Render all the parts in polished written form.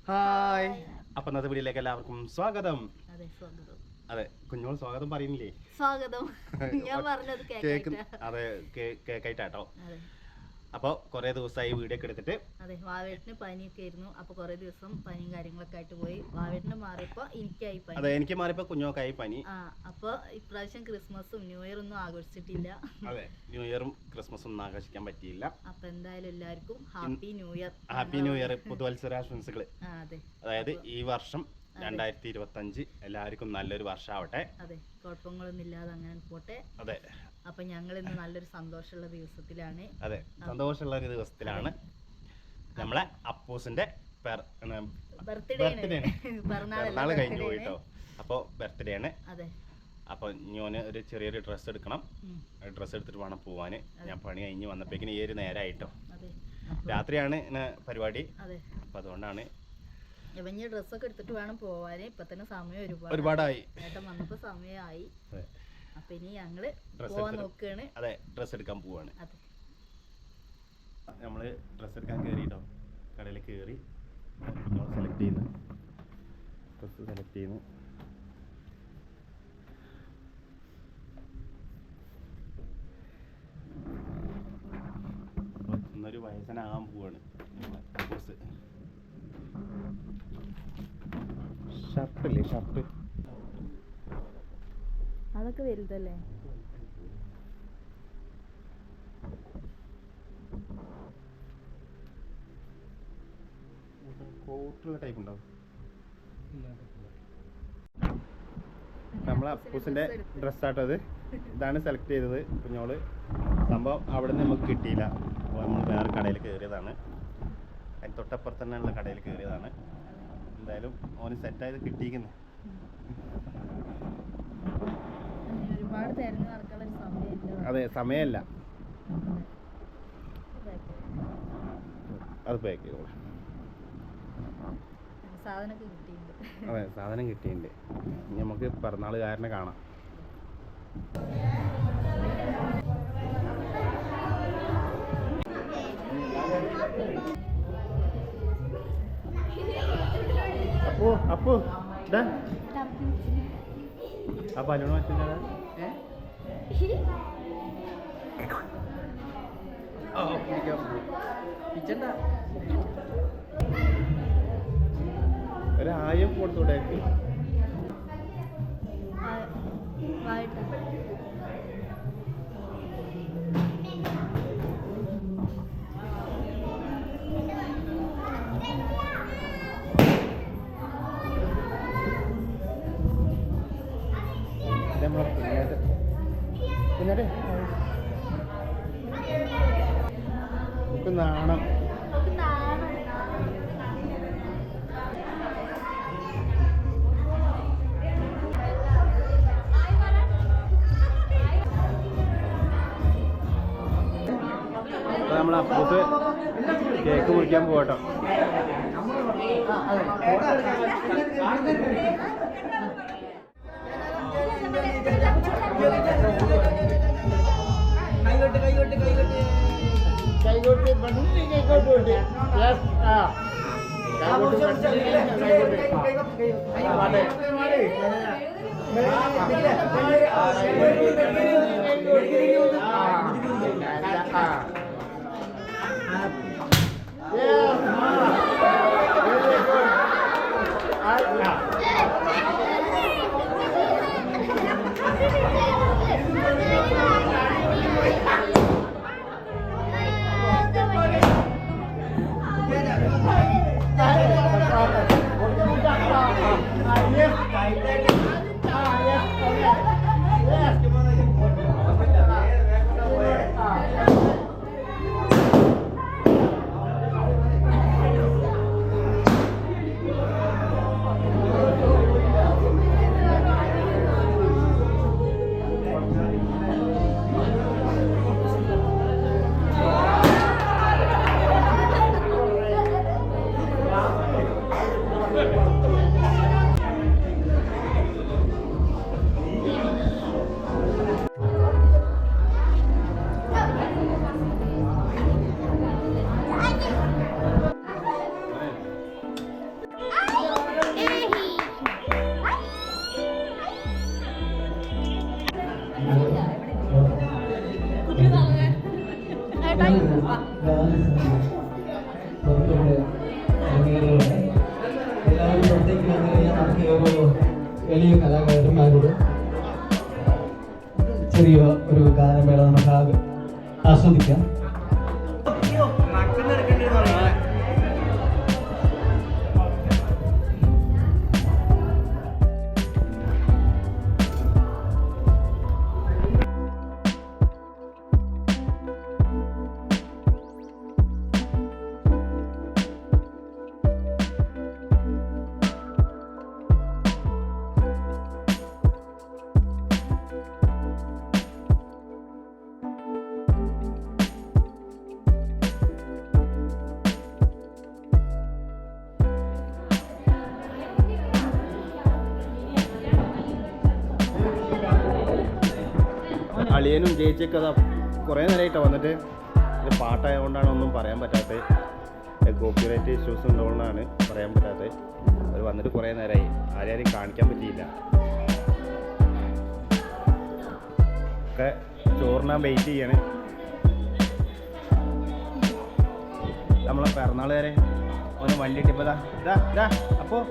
Hi. അപ്പൊ ഇന്നത്തെ വീഡിയോയിലേക്ക് എല്ലാവർക്കും സ്വാഗതം. അതെ, കുഞ്ഞോൾ സ്വാഗതം പറയുന്നില്ലേ? സ്വാഗതം. ഞാൻ പറഞ്ഞത് അതെ, കേക്കായിട്ടാട്ടോ. അപ്പോൾ കുറേ ദിവസമായി വീഡിയോ ഒക്കെ എടുത്തിട്ട്. അതെ, വാവേട്ടിന് പനിയൊക്കെ ആയിരുന്നു. അപ്പോൾ കുറേ ദിവസം പനിയും കാര്യങ്ങളൊക്കെ ആയിട്ട് പോയി. വാവേട്ടിന് മാറിയപ്പോൾ എനിക്കായി പനി. അതെ, എനിക്ക് മാറിയപ്പോൾ കുഞ്ഞോക്കായി പനി. അപ്പോൾ ഇപ്രാവശ്യം ക്രിസ്മസും ന്യൂ ഇയർ ഒന്നും ആഘോഷിച്ചിട്ടില്ല. അതെ, ന്യൂ ഇയറും ക്രിസ്മസും ഒന്നും ആഘോഷിക്കാൻ പറ്റിയില്ല. അപ്പോൾ എന്തായാലും എല്ലാവർക്കും happy new year. Happy new year, പുതുവത്സരാശംസകൾ. അതായത് ഈ വർഷം 2025 എല്ലാവർക്കും നല്ലൊരു വർഷമാവട്ടെ. അതെ, കുഴപ്പങ്ങളൊന്നും ഇല്ലാതെ അങ്ങനെ പോട്ടെ. അതെ, അപ്പൊ ഞങ്ങൾ ഇന്ന് നല്ലൊരു സന്തോഷമുള്ള ദിവസത്തിലാണ്. അതെ, സന്തോഷമുള്ള ഒരു ദിവസത്തിലാണ്. നമ്മളെ അപ്പൂസിന്റെ പിറന്നാൾ കഴിഞ്ഞു പോയിട്ടോ. അപ്പോൾ ബർത്ത്ഡേ ആണ്. അതെ, അപ്പോൾ ഞാന് ഒരു ചെറിയൊരു ഡ്രസ്സ് എടുക്കണം. ഡ്രസ്സ് എടുത്തിട്ട് വേണം പോവാന്. ഞാൻ പണി കഴിഞ്ഞ് വന്നപ്പോഴേക്കിന് ഈ ഒരു നേരമായിട്ടോ. രാത്രിയാണ് പരിപാടി. അപ്പൊ അതുകൊണ്ടാണ് ഇവഞ്ഞ് ഡ്രസ്സൊക്കെ എടുത്തിട്ട് വേണം പോവാന്. ഇപ്പൊ തന്നെ സമയം ഒരുപാടായി. ഏട്ടൻ വന്നപ്പോ സമയമായി. അപ്പൊ ഇനി ഞങ്ങള് പോവാൻ നോക്കുകയാണ്. അതെ, ഡ്രസ്സ് എടുക്കാൻ പോവാണ്. നമ്മള് ഡ്രസ്സ് എടുക്കാൻ കയറിട്ടോ. കടയിൽ കയറി സെലക്ട് ചെയ്യുന്നു, ഡ്രസ്സ് സെലക്ട് ചെയ്യുന്നു. ഇന്നൊരു വയസ്സനാകാൻ പോവാണ്. ഷർട്ടില്ലേ, ഷർട്ട് അതൊക്കെ വലുതല്ലേ? കോട്ടുള്ള ടൈപ്പ് ഉണ്ടാവും. നമ്മളെ അപ്പൂസിന്റെ ഡ്രസ്സാട്ടത്. ഇതാണ് സെലക്ട് ചെയ്തത് കുഞ്ഞോള്. സംഭവം അവിടെ നിന്ന് നമുക്ക് കിട്ടിയില്ല. അപ്പോൾ നമ്മൾ വേറെ കടയിൽ കയറിയതാണ്. അതിന് തൊട്ടപ്പുറത്ത് തന്നെയുള്ള കടയിൽ കയറിയതാണ്. എന്തായാലും ഓന് സെറ്റായത് കിട്ടിയിരിക്കുന്നു. അതെ, സമയമല്ല. അത് പാക്ക് ചെയ്തോളൂ. അതെ, സാധനം കിട്ടിയിട്ടുണ്ട്. ഇനി നമുക്ക് പിറന്നാളുകാരനെ കാണാം. അപ്പു ആ ബലൂൺ വെച്ചാ ഒരു 1000 കൊടുത്തൂടെ? കുഞ്ഞാട്ടെ നമുക്ക് നാണം. നമ്മൾ അപ്പൂസ് കേക്ക് മുറിക്കാൻ പോകട്ടോ. എളിയ കലാകാരന്മാരുടെ ചെറിയ ഒരു ഗാനമേള നമുക്ക് ആസ്വദിക്കാം. അളിയനും ചേച്ചിയൊക്കെ അതാ കുറേ നേരമായിട്ടാണ് വന്നിട്ട് ഇത് പാട്ടായതുകൊണ്ടാണ് ഒന്നും പറയാൻ പറ്റാത്തത്. കോപ്പിറൈറ്റ് ഇഷ്യൂസ് ഉള്ളതുകൊണ്ടാണ് പറയാൻ പറ്റാത്തത്. അവർ വന്നിട്ട് കുറേ നേരമായി, ആരെയും കാണിക്കാൻ പറ്റിയില്ല. ഒക്കെ ചോറിനാൻ വെയിറ്റ് ചെയ്യാണ്. നമ്മളെ പിറന്നാൾ വരെ ഒന്ന് വണ്ടി ഇട്ടിപ്പോൾ ഇതാ അപ്പോൾ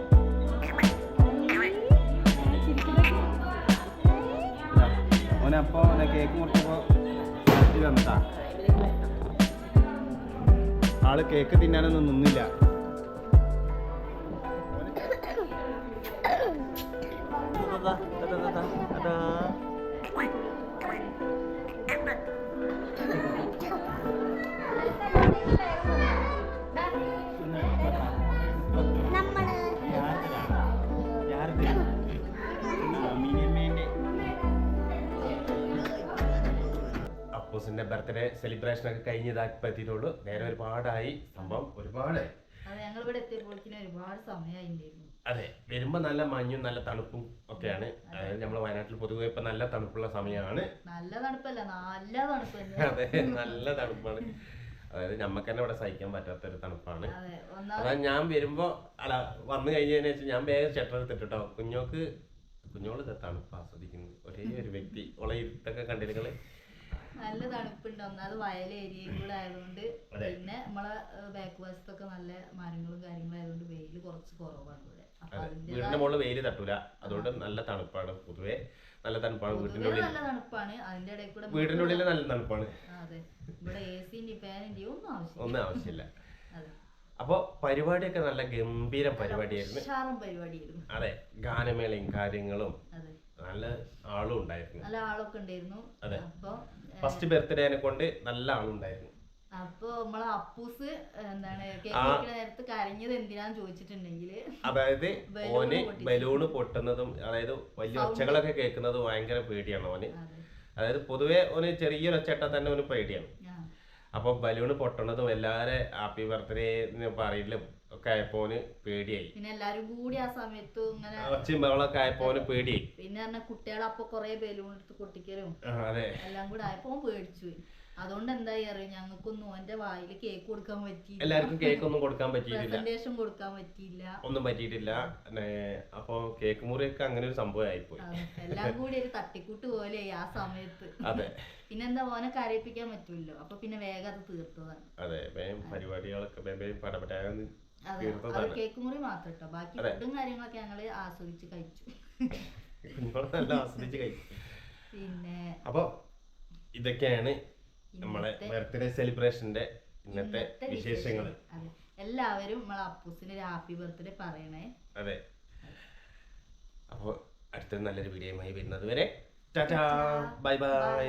ഓനപ്പോൾ കേക്ക് മുറിച്ചപ്പോൾ വന്നിട്ടാ ആള് കേക്ക് തിന്നാനൊന്നും നിന്നില്ല. അപ്പൂസിന്റെ ബർത്ത്ഡേ സെലിബ്രേഷൻ ഒക്കെ കഴിഞ്ഞതാക്കി എത്തിയിട്ടുള്ളൂ. നേരെ ഒരുപാടായി സംഭവം, ഒരുപാട്. അതെ, വരുമ്പോ നല്ല മഞ്ഞും നല്ല തണുപ്പും ഒക്കെയാണ്. അതായത് നമ്മളെ വയനാട്ടിൽ പൊതുവെ ഇപ്പൊ നല്ല തണുപ്പുള്ള സമയമാണ്. നല്ല തണുപ്പല്ല, നല്ല തണുപ്പ്. അതെ, നല്ല തണുപ്പാണ്. അതായത് നമുക്ക് തന്നെ ഇവിടെ സഹിക്കാൻ പറ്റാത്തൊരു തണുപ്പാണ്. അതായത് ഞാൻ വരുമ്പോ വന്നു കഴിഞ്ഞതിന് ശേഷം ഞാൻ വേഗം ഷട്ടർ എടുത്തിട്ടോ. കുഞ്ഞോള് തണുപ്പ് ആസ്വദിക്കുന്നു. ഒരേ ഒരു വ്യക്തി ഓളെ ഇരുത്തൊക്കെ കണ്ടിരുകള് നല്ല തണുപ്പുണ്ട്. ഒന്നാമത് വയൽ ഏരിയയും കൂടെ ആയതുകൊണ്ട്, പിന്നെ നമ്മളെ ബാക്ക് വശത്തൊക്കെ നല്ല മരങ്ങളും കാര്യങ്ങളും ആയതുകൊണ്ട് വെയില് കുറച്ച് കുറവാണ് ഇവിടെ. വീടിന്റെ മുകളിൽ വെയില് തട്ടൂല, അതുകൊണ്ട് നല്ല തണുപ്പാണ്. പൊതുവെ നല്ല തണുപ്പാണ്. വീടിന്റെ ഉള്ളിൽ നല്ല തണുപ്പാണ്. അതിന്റെ ഇടയിൽ കൂടെ വീടിന്റെ ഉള്ളിൽ നല്ല തണുപ്പാണ്. അതെ, ഇവിടെ എസിന്റെ ഫാനിന്റെ ഒന്നും ആവശ്യമില്ല. അപ്പൊ പരിപാടിയൊക്കെ നല്ല ഗംഭീരം പരിപാടിയായിരുന്നു. അതെ, ഗാനമേളയും കാര്യങ്ങളും നല്ല ആളും ഉണ്ടായിരുന്നു. നല്ല ആളൊക്കെ ഉണ്ടായിരുന്നു. അതെ, ഫസ്റ്റ് ബർത്ത്ഡേനെ കൊണ്ട് നല്ല ആളുണ്ടായിരുന്നു. അപ്പൊ നമ്മളെ അപ്പൂസ് എന്താണ് കേക്ക് നേരത്ത് കരഞ്ഞത് എന്തിനാന്ന് ചോദിച്ചിട്ടുണ്ടെങ്കില്, അതായത് ഓന് ബലൂണ് പൊട്ടുന്നതും അതായത് വലിയ ഒച്ചകളൊക്കെ കേൾക്കുന്നത് ഭയങ്കര പേടിയാണ് ഓന്. അതായത് പൊതുവെ ഓന് ചെറിയൊരു ഒച്ചയിട്ടാൽ തന്നെ ഓന് പേടിയാണ്. അപ്പൊ ബലൂണ് പൊട്ടണതും എല്ലാരെ ഹാപ്പി ബർത്ത്ഡേ പറയലും ഒക്കെ ആയപ്പോന് പേടിയായി. പിന്നെ എല്ലാരും കൂടി ആ സമയത്ത് ഇങ്ങനെ ഒച്ചയും ബഹളമൊക്കെ ആയപ്പോന് പേടിയായി. പിന്നെ പറഞ്ഞ കുട്ടികളെ അപ്പൊ കൊറേ ബലൂൺ എടുത്ത് പൊട്ടിക്കലും എല്ലാം കൂടെ ആയപ്പോ പേടിച്ചു. അതുകൊണ്ട് എന്തായി അറിയാം, ഞങ്ങൾക്കൊന്നും ഓന്റെ വായില് കേക്ക് കൊടുക്കാൻ പറ്റിയില്ല. എല്ലാവർക്കും കേക്ക് ഒന്നും കൊടുക്കാൻ പറ്റിയിട്ടില്ല, പ്രസന്റേഷൻ കൊടുക്കാൻ പറ്റിയില്ല, ഒന്നും പറ്റിയിട്ടില്ല. അപ്പൊ കേക്ക് മുറിയൊക്കെ അങ്ങനെ ഒരു സംഭവം ആയിപ്പോയി. എല്ലാം കൂടി ഒരു തട്ടിക്കൂട്ട് പോലെ ആ സമയത്ത്. അതെ, പിന്നെന്താ ഓനെ കരയിപ്പിക്കാൻ പറ്റൂല്ലോ, അപ്പൊ പിന്നെ വേഗം അത് തീർത്തതാണ്. അതെ, പരിപാടികളൊക്കെ കേക്ക് മുറി മാത്രം കേട്ടോ, ബാക്കി ഫുഡും കാര്യങ്ങളൊക്കെ ഞങ്ങള് ആസ്വദിച്ച് കഴിച്ചു. നല്ല ആസ്വദിച്ച് കഴിച്ചു. പിന്നെ അപ്പൊ ഇതൊക്കെയാണ് നമ്മളെ ബർത്ത്ഡേ സെലിബ്രേഷന്റെ ഇന്നത്തെ വിശേഷങ്ങൾ. എല്ലാവരും നമ്മളെ അപ്പൂസിന് ഒരു ഹാപ്പി ബർത്ത്ഡേ പറയണേ. അതെ, അപ്പൊ അടുത്ത നല്ലൊരു വീഡിയോയുമായി വരുന്നത് വരെ ടാറ്റാ, ബൈ ബൈ.